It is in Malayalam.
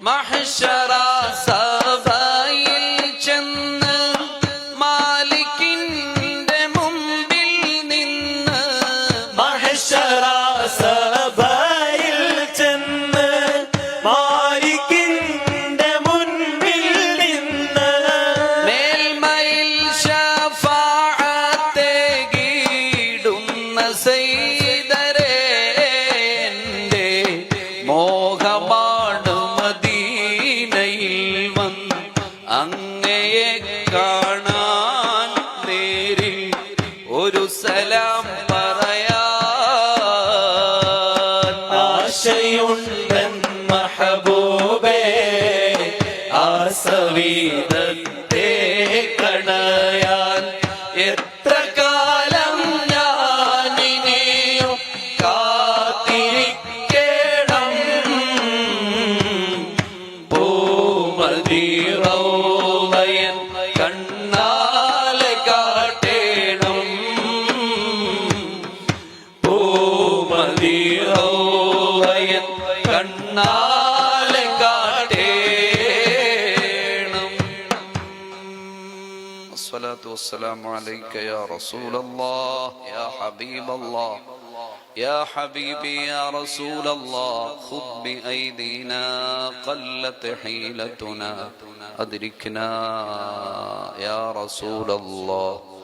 മഹ്ശറ സഭയിൽ ചെന്ന് മാലിക്കിന്റെ മുമ്പിൽ നിന്ന് മഹ്ശറ സഭയിൽ ചെന്ന് മാലിക്കിന്റെ മുൻപിൽ നിന്ന് മേൽമയിൽ ശഫാഅത്തെ ഗീടുന്ന സയ്യിദരേ എന്റെ മോഹമാണ് മദീനയിൽ വന്ന് അങ്ങയെ കാണാൻ നേരിൽ ഒരു സലാം പറയാൻ ആശയുണ്ടൻ മഹബൂബേ ആസവീദത്തെ കണയാൻ എത്ര കാലം ഞാനിനിയും കാത്തിരിക്കണം പൂമദീറൗളയൻ കണ്ണാലെ കാട്ടേണം പൂമദീറൗളയൻ കണ്ണാലെ കാട്ടേണം. الصلاة والسلام عليك يا رسول الله يا حبيب الله يا حبيبي يا رسول الله خذ بأيدينا قلت حيلتنا أدركنا يا رسول الله